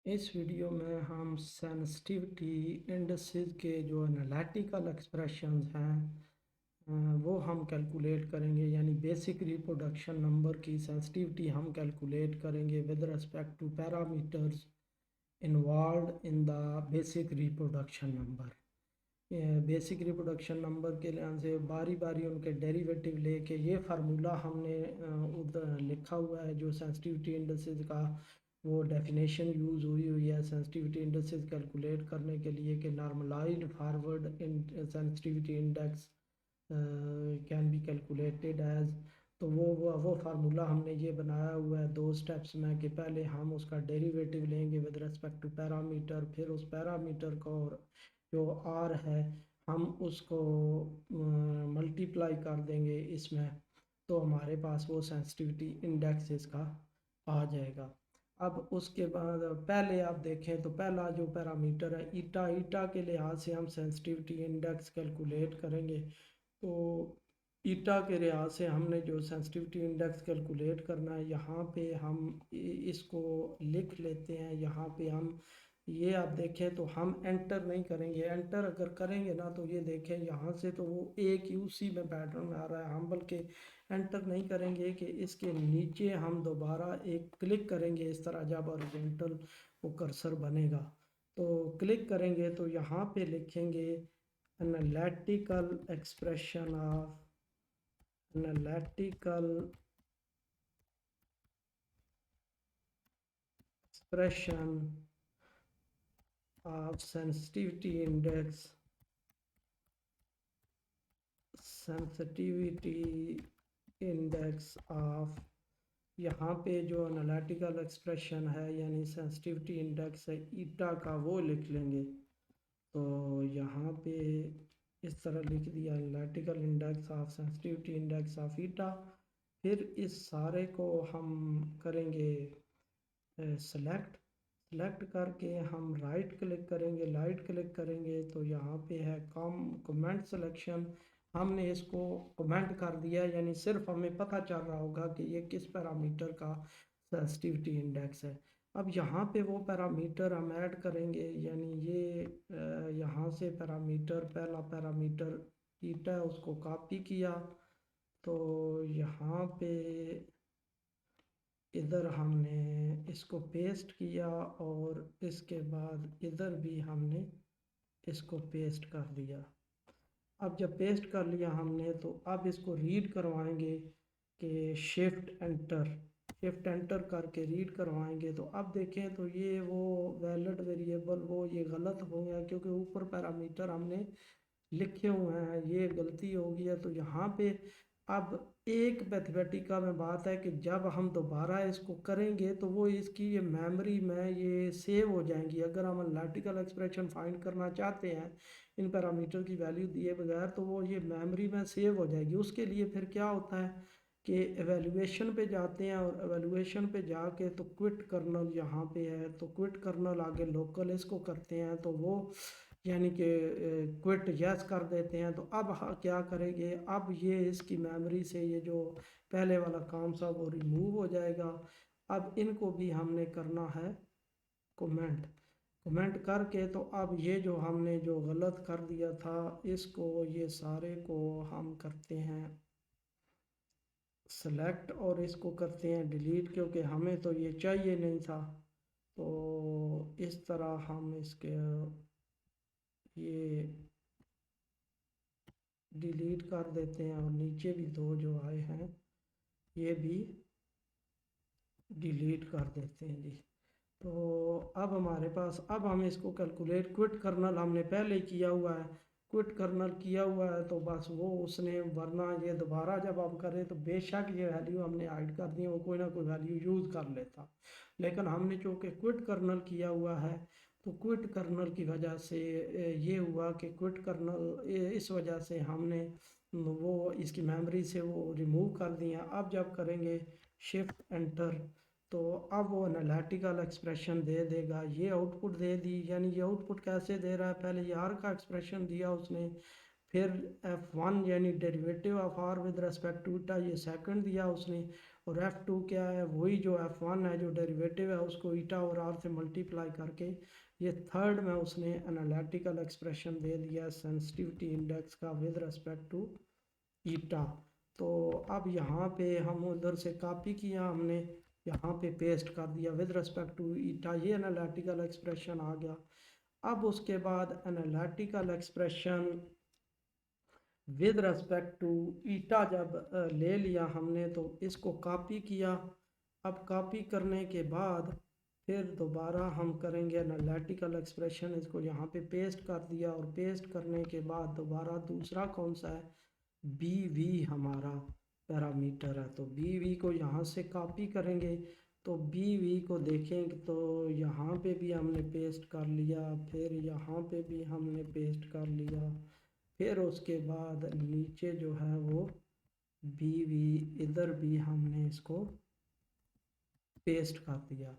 इस वीडियो में हम सेंसिटिविटी इंडिसेस के जो एनालिटिकल एक्सप्रेशंस हैं वो हम कैलकुलेट करेंगे। यानी बेसिक रिप्रोडक्शन नंबर की सेंसिटिविटी हम कैलकुलेट करेंगे with respect two parameters involve in the basic reproduction number. Basic reproduction number के लिहाज से बारी बारी उनके डेरिवेटिव लेके ये फार्मूला हमने उधर लिखा हुआ है जो सेंसिटिविटी इंडेक्सेस का वो डेफिनेशन यूज़ हुई है सेंसिटिविटी इंडेक्सेस कैलकुलेट करने के लिए कि normalised forward in sensitivity index can be calculated as. तो वो फार्मूला हमने ये बनाया हुआ है दो स्टेप्स में कि पहले हम उसका डेरिवेटिव लेंगे विद रिस्पेक्ट टू पैरामीटर, फिर उस पैरामीटर को जो आर है हम उसको मल्टीप्लाई कर देंगे इसमें, तो हमारे पास वो सेंसिटिविटी इंडेक्स इसका आ जाएगा। अब उसके बाद पहले आप देखें तो पहला जो पैरामीटर है ईटा, ईटा के लिहाज से हम सेंसिटिविटी इंडेक्स कैलकुलेट करेंगे। तो ईटा के लिहाज से हमने जो सेंसिटिविटी इंडेक्स कैलकुलेट करना है यहाँ पे हम इसको लिख लेते हैं। यहाँ पे हम ये आप देखें तो हम एंटर नहीं करेंगे, एंटर अगर करेंगे ना तो ये देखें यहाँ से तो वो एक ही उसी में पैटर्न में आ रहा है। हम बल्कि एंटर नहीं करेंगे कि इसके नीचे हम दोबारा एक क्लिक करेंगे इस तरह, जब हॉरिजॉन्टल वो कर्सर बनेगा तो क्लिक करेंगे तो यहाँ पे लिखेंगे analytical expression of analytical expression of sensitivity index, sensitivity index of, यहाँ पे जो एनालिटिकल एक्सप्रेशन है यानी सेंसिटिविटी इंडेक्स है ईटा का वो लिख लेंगे। तो यहाँ पे इस तरह लिख दिया analytical index of sensitivity index of eta. फिर इस सारे को हम करेंगे सेलेक्ट, सेलेक्ट करके हम राइट क्लिक करेंगे, राइट क्लिक करेंगे तो यहाँ पे है कमेंट सिलेक्शन। हमने इसको कमेंट कर दिया यानी सिर्फ हमें पता चल रहा होगा कि ये किस पैरामीटर का सेंसिटिविटी इंडेक्स है। अब यहाँ पे वो पैरामीटर हम ऐड करेंगे, यानी ये यहाँ से पैरामीटर, पहला पैरामीटर ईटा है उसको कॉपी किया, तो यहाँ पे इधर हमने इसको पेस्ट किया और इसके बाद इधर भी हमने इसको पेस्ट कर दिया। अब जब पेस्ट कर लिया हमने तो अब इसको रीड करवाएंगे कि शिफ्ट एंटर करके रीड करवाएंगे। तो अब देखें तो ये वो वैलिड वेरिएबल वो ये गलत हो गया क्योंकि ऊपर पैरामीटर हमने लिखे हुए हैं, ये गलती हो गई है। तो यहाँ पे अब एक मैथमेटिका में बात है कि जब हम दोबारा इसको करेंगे तो वो इसकी ये मेमोरी में ये सेव हो जाएंगी। अगर हम एनालिटिकल एक्सप्रेशन फाइंड करना चाहते हैं इन पैरामीटर की वैल्यू दिए बगैर तो वो ये मेमोरी में सेव हो जाएगी। उसके लिए फिर क्या होता है कि एवेल्यूएशन पे जाते हैं और एवेल्यूएशन पे जाके तो क्विट कर्नल यहाँ पे है, तो क्विट कर्नल आगे लोकल इसको करते हैं तो वो यानी कि क्विट यस कर देते हैं। तो अब क्या करेंगे, अब ये इसकी मेमोरी से ये जो पहले वाला काम था वो रिमूव हो जाएगा। अब इनको भी हमने करना है कमेंट, कमेंट करके तो अब ये जो हमने जो गलत कर दिया था इसको ये सारे को हम करते हैं सेलेक्ट और इसको करते हैं डिलीट क्योंकि हमें तो ये चाहिए नहीं था। तो इस तरह हम इसके ये डिलीट कर देते हैं और नीचे भी दो जो आए हैं ये भी डिलीट कर देते हैं जी। तो अब हमारे पास, अब हम इसको कैलकुलेट, क्विट कर्नल हमने पहले किया हुआ है, क्विट कर्नल किया हुआ है तो बस वो उसने, वरना ये दोबारा जब हम करें तो बेशक ये वैल्यू हमने हाइड कर दी वो कोई ना कोई वैल्यू यूज़ कर लेता। लेकिन हमने चूँकि क्विट कर्नल किया हुआ है तो क्विट कर्नल की वजह से ये हुआ कि क्विट कर्नल इस वजह से हमने वो इसकी मेमोरी से वो रिमूव कर दिया। अब जब करेंगे शिफ्ट एंटर तो अब वो एनालिटिकल एक्सप्रेशन दे देगा, ये आउटपुट दे दी। यानी ये आउटपुट कैसे दे रहा है, पहले ये आर का एक्सप्रेशन दिया उसने, फिर F1 यानी derivative of R with respect to eta, ये सेकंड दिया उसने। और F2 क्या है, वही जो F1 है जो डेरिवेटिव है उसको ईटा और आर से मल्टीप्लाई करके ये थर्ड में उसने एनालिटिकल एक्सप्रेशन दे दिया सेंसिटिविटी इंडेक्स का विद रेस्पेक्ट टू ईटा। तो अब यहाँ पे हम उधर से कॉपी किया हमने, यहाँ पे पेस्ट कर दिया विद रेस्पेक्ट टू ईटा, ये एनालिटिकल एक्सप्रेशन आ गया। अब उसके बाद analytical expression with respect to eta जब ले लिया हमने तो इसको कॉपी किया। अब कॉपी करने के बाद फिर दोबारा हम करेंगे एनालिटिकल एक्सप्रेशन, इसको यहाँ पे पेस्ट कर दिया और पेस्ट करने के बाद दोबारा दूसरा कौन सा है, बी वी हमारा पैरामीटर है, तो बी वी को यहाँ से कॉपी करेंगे। तो बी वी को देखेंगे तो यहाँ पे भी हमने पेस्ट कर लिया, फिर यहाँ पे भी हमने पेस्ट कर लिया, फिर उसके बाद नीचे जो है वो बी वी इधर भी हमने इसको पेस्ट कर दिया।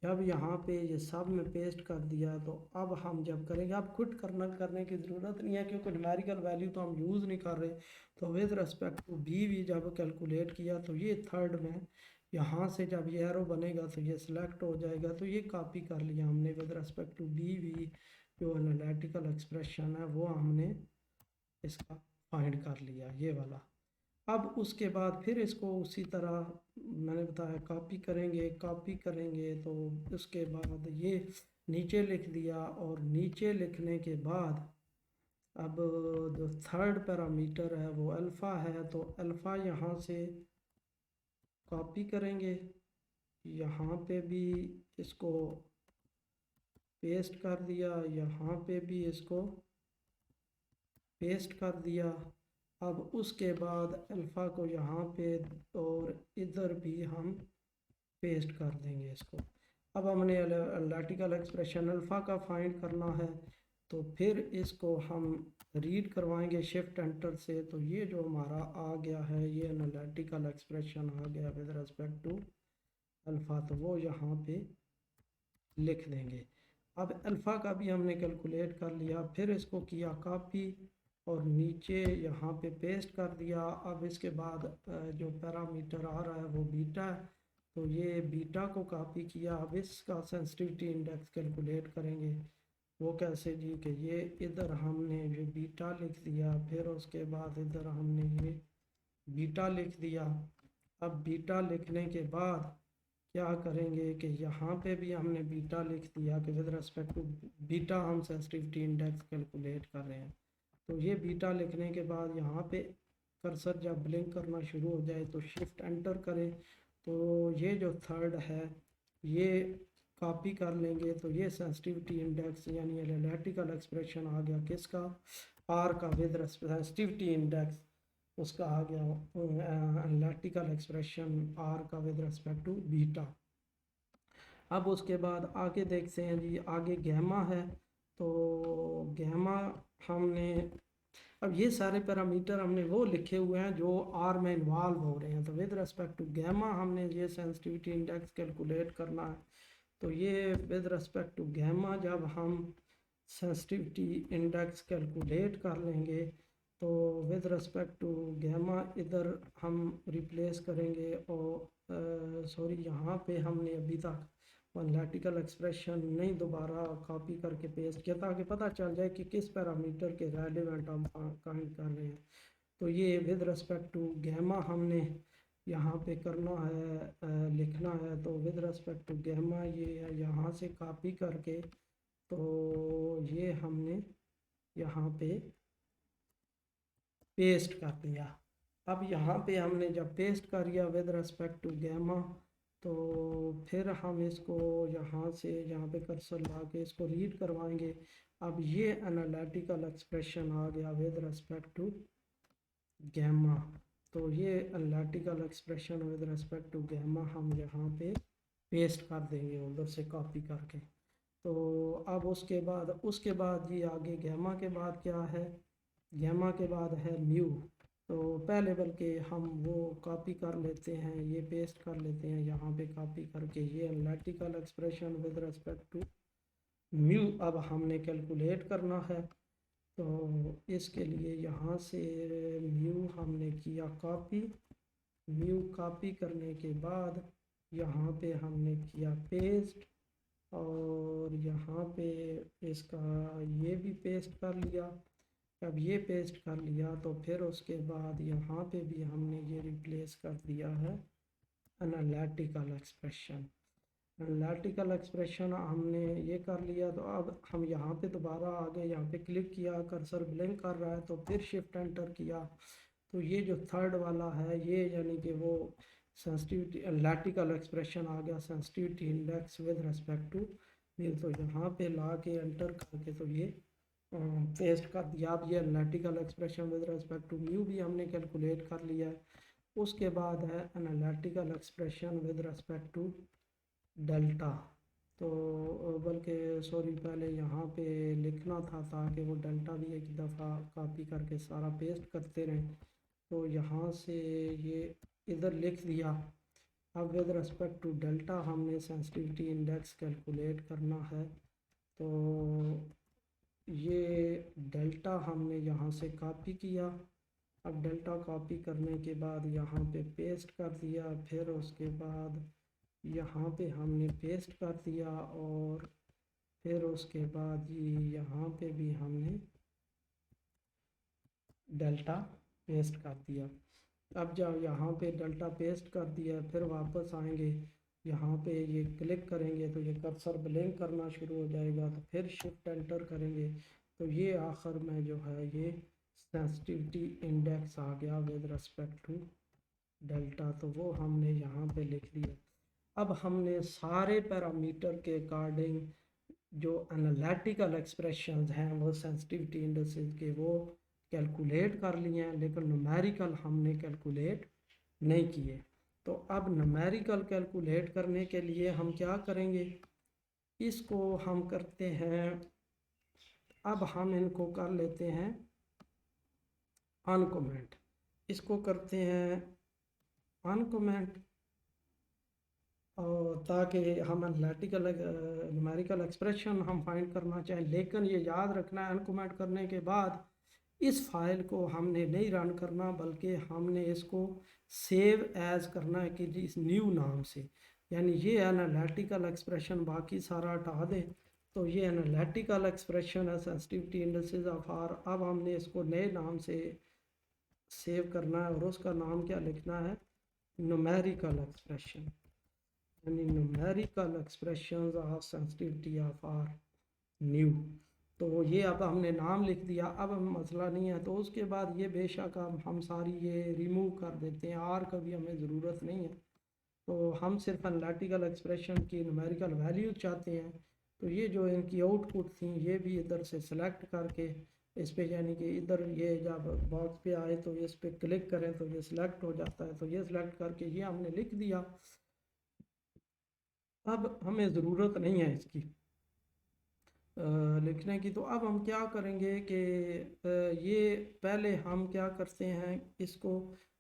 जब यहाँ पे ये सब में पेस्ट कर दिया तो अब हम जब करेंगे, अब खुद करने की ज़रूरत नहीं है क्योंकि न्यूमेरिकल वैल्यू तो हम यूज़ नहीं कर रहे। तो with respect to B V जब कैलकुलेट किया तो ये थर्ड में यहाँ से जब ये एरो बनेगा तो ये सिलेक्ट हो जाएगा, तो ये कॉपी कर लिया हमने with respect to B V, जो एनालिटिकल एक्सप्रेशन है वो हमने इसका फाइंड कर लिया ये वाला। अब उसके बाद फिर इसको उसी तरह मैंने बताया कॉपी करेंगे तो उसके बाद ये नीचे लिख दिया, और नीचे लिखने के बाद अब जो थर्ड पैरामीटर है वो अल्फ़ा है, तो अल्फ़ा यहाँ से कॉपी करेंगे, यहाँ पे भी इसको पेस्ट कर दिया, यहाँ पे भी इसको पेस्ट कर दिया। अब उसके बाद अल्फ़ा को यहाँ पे और इधर भी हम पेस्ट कर देंगे इसको। अब हमने एनालिटिकल एक्सप्रेशन अल्फ़ा का फाइंड करना है, तो फिर इसको हम रीड करवाएंगे शिफ्ट एंटर से, तो ये जो हमारा आ गया है ये एनालिटिकल एक्सप्रेशन आ गया विद रिस्पेक्ट टू अल्फ़ा, तो वो यहाँ पे लिख देंगे। अब अल्फ़ा का भी हमने कैलकुलेट कर लिया, फिर इसको किया कॉपी और नीचे यहाँ पे पेस्ट कर दिया। अब इसके बाद जो पैरामीटर आ रहा है वो बीटा है, तो ये बीटा को कॉपी किया। अब इसका सेंसिटिविटी इंडेक्स कैलकुलेट करेंगे, वो कैसे जी, कि ये इधर हमने ये बीटा लिख दिया, फिर उसके बाद इधर हमने ये बीटा लिख दिया। अब बीटा लिखने के बाद क्या करेंगे कि यहाँ पे भी हमने बीटा लिख दिया कि विद रिस्पेक्ट टू बीटा हम सेंसिटिविटी इंडेक्स कैलकुलेट कर रहे हैं। तो ये बीटा लिखने के बाद यहाँ पे कर्सर जब ब्लिंक करना शुरू हो जाए तो शिफ्ट एंटर करें, तो ये जो थर्ड है ये कॉपी कर लेंगे, तो ये सेंसिटिविटी इंडेक्स यानी एनालिटिकल एक्सप्रेशन आ गया किसका, आर का विद सेंसिटिविटी इंडेक्स उसका आ गया एनालिटिकल एक्सप्रेशन आर का विद रिस्पेक्ट टू बीटा। अब उसके बाद आगे देखते हैं जी, आगे गैमा है, तो गैमा हमने अब ये सारे पैरामीटर हमने वो लिखे हुए हैं जो आर में इन्वॉल्व हो रहे हैं, तो विद रिस्पेक्ट टू गैमा हमने ये सेंसिटिविटी इंडेक्स कैलकुलेट करना है। तो ये विद रिस्पेक्ट टू गैमा जब हम सेंसिटिविटी इंडेक्स कैलकुलेट कर लेंगे तो विद रिस्पेक्ट टू गैमा इधर हम रिप्लेस करेंगे, और सॉरी यहाँ पे हमने अभी तक एनालिटिकल एक्सप्रेशन नहीं दोबारा कॉपी करके पेस्ट किया ताकि पता चल जाए कि किस पैरामीटर के रेलेवेंट हम काउंट कर रहे हैं। तो ये विद रिस्पेक्ट टू गैमा हमने यहाँ पे करना है लिखना है, तो विद रिस्पेक्ट टू गैमा ये है, यहाँ से कॉपी करके तो ये हमने यहाँ पे पेस्ट कर दिया। अब यहाँ पे हमने जब पेस्ट कर दिया विद रिस्पेक्ट टू गैमा, तो फिर हम इसको यहाँ से यहाँ पे कर्सर ला के इसको रीड करवाएंगे। अब ये एनालिटिकल एक्सप्रेशन आ गया विद रिस्पेक्ट टू गैमा, तो ये analytical expression with respect to gamma हम यहाँ पे पेस्ट कर देंगे उधर से कॉपी करके। तो अब उसके बाद ये आगे गैमा के बाद क्या है, गैमा के बाद है म्यू। तो पहले बल्कि हम वो कॉपी कर लेते हैं, ये पेस्ट कर लेते हैं यहाँ पे कॉपी करके, ये analytical expression with respect to mu अब हमने कैलकुलेट करना है। तो इसके लिए यहाँ से म्यू हमने किया कॉपी, म्यू कॉपी करने के बाद यहाँ पे हमने किया पेस्ट, और यहाँ पे इसका ये भी पेस्ट कर लिया। अब ये पेस्ट कर लिया तो फिर उसके बाद यहाँ पे भी हमने ये रिप्लेस कर दिया है एनालिटिकल एक्सप्रेशन। एनालिटिकल एक्सप्रेशन हमने ये कर लिया, तो अब हम यहाँ पे दोबारा आ गए, यहाँ पे क्लिक किया, कर्सर ब्लिंक कर रहा है तो फिर शिफ्ट एंटर किया, तो ये जो थर्ड वाला है ये यानी कि वो सेंसिटिविटी एनालिटिकल एक्सप्रेशन आ गया, sensitivity index with respect to mu. तो यहाँ पे ला के एंटर करके तो ये पेस्ट कर दिया। अब ये analytical expression with respect to mu भी हमने कैलकुलेट कर लिया है। उसके बाद है analytical expression with respect to delta. तो बल्कि सॉरी, पहले यहाँ पे लिखना था ताकि वो डेल्टा भी एक दफ़ा कॉपी करके सारा पेस्ट करते रहें। तो यहाँ से ये इधर लिख दिया। अब विद रिस्पेक्ट टू डेल्टा हमने सेंसिटिविटी इंडेक्स कैलकुलेट करना है। तो ये डेल्टा हमने यहाँ से कॉपी किया। अब डेल्टा कॉपी करने के बाद यहाँ पे पेस्ट कर दिया, फिर उसके बाद यहाँ पे हमने पेस्ट कर दिया, और फिर उसके बाद यहाँ पे भी हमने डेल्टा पेस्ट कर दिया। अब जब यहाँ पे डेल्टा पेस्ट कर दिया फिर वापस आएंगे, यहाँ पे ये क्लिक करेंगे तो ये कर्सर ब्लिंक करना शुरू हो जाएगा, तो फिर शिफ्ट एंटर करेंगे तो ये आखिर में जो है ये सेंसिटिविटी इंडेक्स आ गया विद रिस्पेक्ट टू डेल्टा। तो वो हमने यहाँ पे लिख दिया। अब हमने सारे पैरामीटर के अकॉर्डिंग जो एनालिटिकल एक्सप्रेशंस हैं वो सेंसिटिविटी इंडेक्सेस के वो कैलकुलेट कर लिए हैं, लेकिन न्यूमेरिकल हमने कैलकुलेट नहीं किए। तो अब न्यूमेरिकल कैलकुलेट करने के लिए हम क्या करेंगे, इसको हम करते हैं, अब हम इनको कर लेते हैं अनकमेंट, इसको करते हैं अनकमेंट, और ताकि हम एनालिटिकल न्यूमेरिकल एक्सप्रेशन हम फाइंड करना चाहें। लेकिन ये याद रखना है अनकमेंट करने के बाद इस फाइल को हमने नहीं रन करना, बल्कि हमने इसको सेव एज करना है कि इस न्यू नाम से, यानी ये एनालिटिकल एक्सप्रेशन बाकी सारा हटा दें। तो ये एनालिटिकल एक्सप्रेशन है सेंसिटिविटी इंडेक्सेस ऑफ आर। अब हमने इसको नए नाम से सेव करना है, और उसका नाम क्या लिखना है, न्यूमेरिकल एक्सप्रेशन, यानी numerical expressions of sensitivity of R nu. तो ये अब हमने नाम लिख दिया, अब मसला नहीं है। तो उसके बाद ये बेशक अब हम सारी ये रिमूव कर देते हैं, आर का भी हमें ज़रूरत नहीं है। तो हम सिर्फ एनालिटिकल एक्सप्रेशन की न्यूमेरिकल वैल्यू चाहते हैं। तो ये जो इनकी आउटपुट थी ये भी इधर से सिलेक्ट करके इस पे, यानी कि इधर ये जब बॉक्स पे आए तो इस पे क्लिक करें तो ये सिलेक्ट हो जाता है। तो ये सिलेक्ट करके ये हमने लिख दिया। अब हमें ज़रूरत नहीं है इसकी लिखने की। तो अब हम क्या करेंगे कि ये पहले हम क्या करते हैं, इसको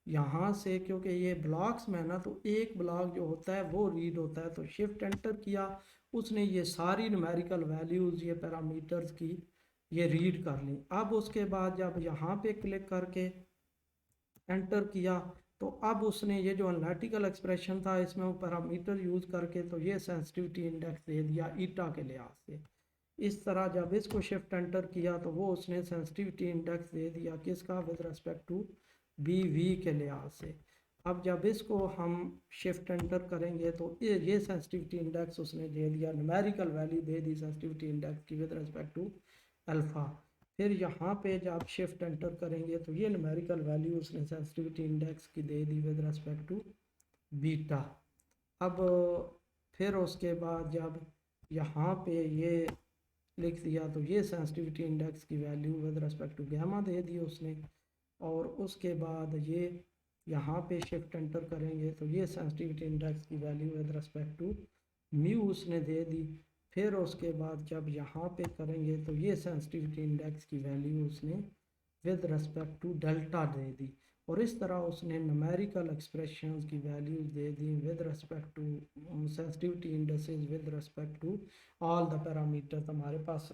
यहाँ से, क्योंकि ये ब्लॉक्स में है ना, तो एक ब्लॉक जो होता है वो रीड होता है। तो शिफ्ट एंटर किया, उसने ये सारी न्यूमेरिकल वैल्यूज़ ये पैरामीटर्स की ये रीड कर ली। अब उसके बाद जब यहाँ पे क्लिक करके एंटर किया तो अब उसने ये जो एनालिटिकल एक्सप्रेशन था इसमें वो पैरामीटर यूज़ करके तो ये सेंसिटिविटी इंडेक्स दे दिया ईटा के लिहाज से। इस तरह जब इसको शिफ्ट एंटर किया तो वो उसने सेंसिटिविटी इंडेक्स दे दिया किसका, with respect to B V के लिहाज से। अब जब इसको हम शिफ्ट एंटर करेंगे तो ये सेंसिटिविटी इंडेक्स उसने दे दिया, न्यूमेरिकल वैल्यू दे दी सेंसिटिविटी इंडेक्स की विद रिस्पेक्ट टू अल्फ़ा। फिर यहाँ पे जब शिफ्ट एंटर करेंगे तो ये न्यूमेरिकल वैल्यू उसने सेंसिटिविटी इंडेक्स की दे दी विद रिस्पेक्ट टू बीटा। अब फिर उसके बाद जब यहाँ पे ये लिख दिया तो ये सेंसिटिविटी इंडेक्स की value with respect to gamma दे दी उसने। और उसके बाद ये यहाँ पे शिफ्ट एंटर करेंगे तो ये सेंसिटिविटी इंडेक्स की value with respect to mu उसने दे दी। फिर उसके बाद जब यहाँ पे करेंगे तो ये सेंसिटिविटी इंडेक्स की वैल्यू उसने विद रिस्पेक्ट टू डेल्टा दे दी। और इस तरह उसने न्यूमेरिकल एक्सप्रेशंस की वैल्यूज दे दी with respect to sensitivity indexes with respect to all the parameters हमारे पास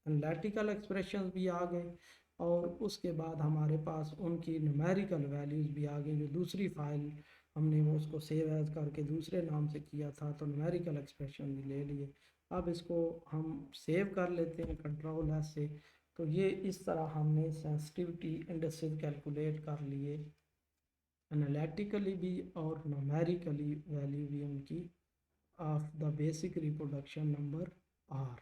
एनालिटिकल एक्सप्रेशंस भी आ गए, और उसके बाद हमारे पास उनकी न्यूमेरिकल वैल्यूज़ भी आ गई। जो दूसरी फाइल हमने वो उसको सेव एज करके दूसरे नाम से किया था, तो न्यूमेरिकल एक्सप्रेशन भी ले लिए। अब इसको हम सेव कर लेते हैं कंट्रोल एस से। तो ये इस तरह हमने सेंसिटिविटी इंडेक्सेस कैलकुलेट कर लिए, एनालिटिकली भी और न्यूमेरिकली वैल्यू भी उनकी of the basic reproduction number are.